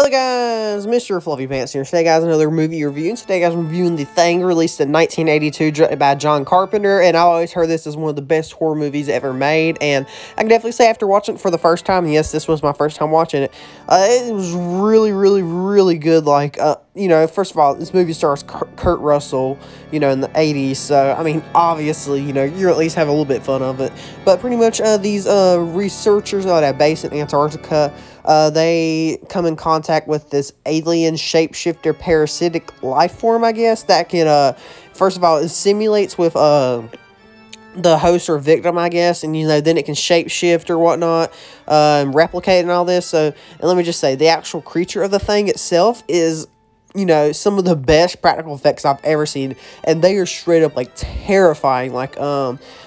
Hello guys, Mr. Fluffy Pants here. Today guys, another movie review. And today guys, I'm reviewing The Thing, released in 1982 by John Carpenter. And I always heard this as one of the best horror movies ever made. And I can definitely say after watching it for the first time, yes, this was my first time watching it. It was really good. Like, you know, first of all, this movie stars Kurt Russell, you know, in the 80s. So, I mean, obviously, you know, you at least have a little bit of fun of it. But pretty much these researchers at a base in Antarctica, they come in contact with this alien shapeshifter parasitic life form, I guess, that can, first of all, it simulates with, the host or victim, I guess, and, you know, then it can shapeshift or whatnot, and replicate and all this. So, and let me just say, the actual creature of the thing itself is, you know, some of the best practical effects I've ever seen, and they are straight up, like, terrifying. Like,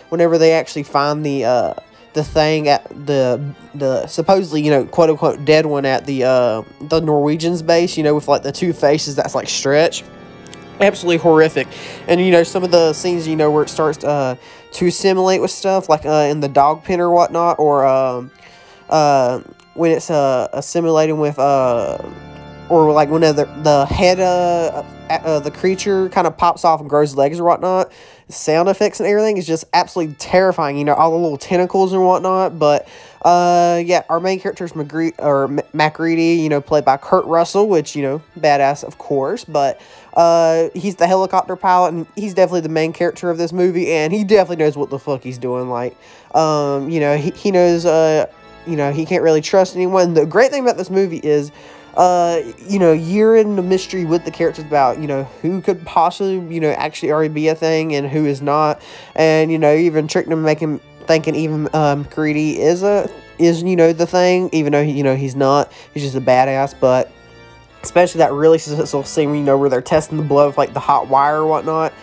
whenever they actually find the thing at the supposedly, you know, quote unquote dead one at the Norwegians base, you know, with like the two faces that's like stretched, absolutely horrific. And you know, some of the scenes, you know, where it starts to assimilate with stuff like in the dog pen or whatnot, or when it's assimilating with or like when the head the creature kind of pops off and grows legs or whatnot. Sound effects and everything is just absolutely terrifying, you know, all the little tentacles and whatnot. But yeah, our main character is Macready, you know, played by Kurt Russell, which, you know, badass of course. But he's the helicopter pilot, and he's definitely the main character of this movie, and he definitely knows what the fuck he's doing. Like, you know, he knows, you know, he can't really trust anyone. The great thing about this movie is, you know, you're in the mystery with the characters about, you know, who could possibly, you know, actually already be a thing and who is not. And, you know, even tricked him, make him thinking even Greedy is, you know, the thing, even though, you know, he's not. He's just a badass. But especially that really successful scene, you know, where they're testing the blood with, like, the hot wire or whatnot.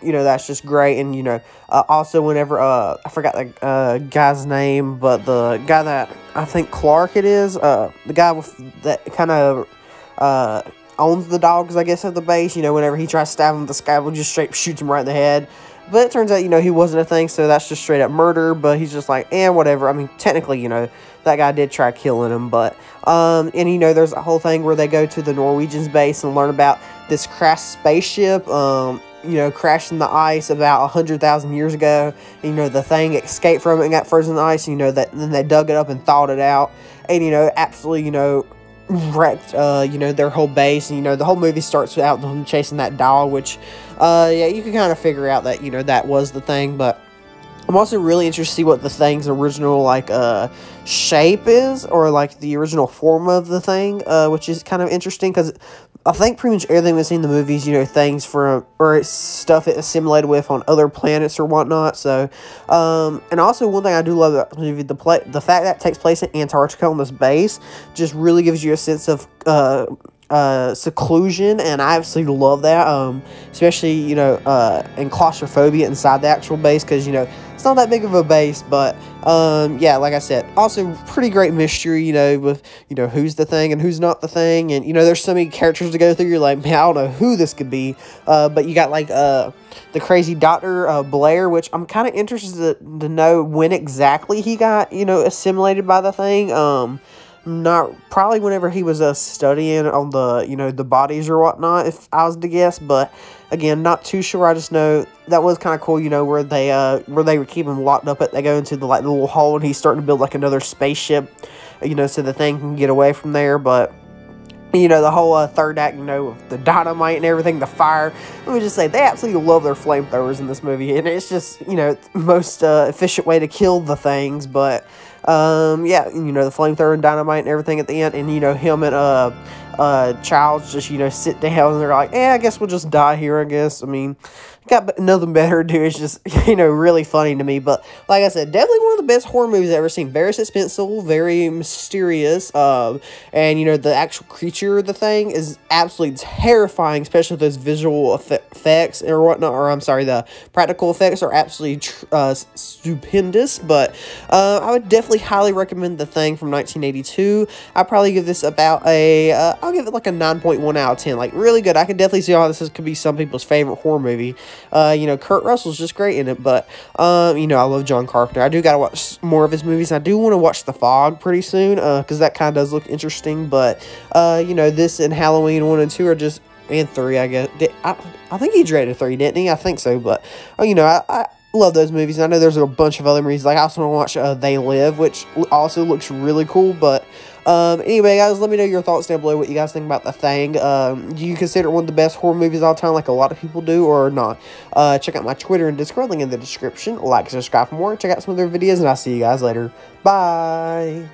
You know, that's just great. And, you know, also whenever, I forgot the guy's name, but the guy that, I think Clark it is, the guy with that kind of, owns the dogs, I guess, at the base, you know, whenever he tries to stab him with the scalpel, just straight shoots him right in the head. But it turns out, you know, he wasn't a thing, so that's just straight up murder. But he's just like, whatever. I mean, technically, you know, that guy did try killing him. But, and, you know, there's a whole thing where they go to the Norwegians base and learn about this crashed spaceship, you know, crashed in the ice about 100,000 years ago. And, you know, the thing escaped from it and got frozen in the ice. And, you know, then they dug it up and thawed it out. And, you know, absolutely, you know, wrecked, you know, their whole base. And, you know, the whole movie starts out them chasing that doll, which, yeah, you can kind of figure out that, you know, that was the thing. But I'm also really interested to see what the thing's original, like, shape is, or, like, the original form of the thing, which is kind of interesting, because I think pretty much everything we've seen in the movies, you know, things from, or stuff it assimilated with on other planets or whatnot. So, and also one thing I do love about the movie, the fact that it takes place in Antarctica on this base just really gives you a sense of, seclusion, and I absolutely love that, especially, you know, and claustrophobia inside the actual base, because, you know, it's not that big of a base. But yeah, like I said, also pretty great mystery, you know, with, you know, who's the thing and who's not the thing. And, you know, there's so many characters to go through, you're like, man, I don't know who this could be. But you got, like, the crazy Dr. Blair, which I'm kind of interested to know when exactly he got, you know, assimilated by the thing. Not probably whenever he was studying on the, you know, the bodies or whatnot, if I was to guess. But again, not too sure. I just know that was kind of cool, you know, where they would keep him locked up. They go into the, like, the little hole, and he's starting to build like another spaceship, you know, so the thing can get away from there. But, you know, the whole third act, you know, with the dynamite and everything, the fire. Let me just say, they absolutely love their flamethrowers in this movie, and it's just, you know, the most efficient way to kill the things. But yeah, you know, the flamethrower and dynamite and everything at the end, and, you know, him and Childs just, you know, sit down, and they're like, I guess we'll just die here, I guess. I mean, got nothing better to do. It's just, you know, really funny to me. But like I said, definitely one of the best horror movies I've ever seen. Very suspenseful, very mysterious, and, you know, the actual creature of the thing is absolutely terrifying, especially with those visual effects or whatnot, or I'm sorry, the practical effects are absolutely stupendous. But I would definitely highly recommend The Thing from 1982. I'd probably give this about I'll give it like a 9.1 out of 10. Like, really good. I could definitely see how this could be some people's favorite horror movie. You know, Kurt Russell's just great in it, but, you know, I love John Carpenter. I do gotta watch more of his movies. I do want to watch The Fog pretty soon, because that kind of does look interesting, but, you know, this and Halloween 1 and 2 are just, and 3, I guess. I think he directed 3, didn't he? I think so, but, you know, I love those movies. I know there's a bunch of other movies. Like, I also want to watch They Live, which also looks really cool, but, anyway, guys, let me know your thoughts down below, what you guys think about The Thing. Do you consider it one of the best horror movies of all time, like a lot of people do, or not? Check out my Twitter and Discord, link in the description. Like and subscribe for more. Check out some of their videos, and I'll see you guys later. Bye!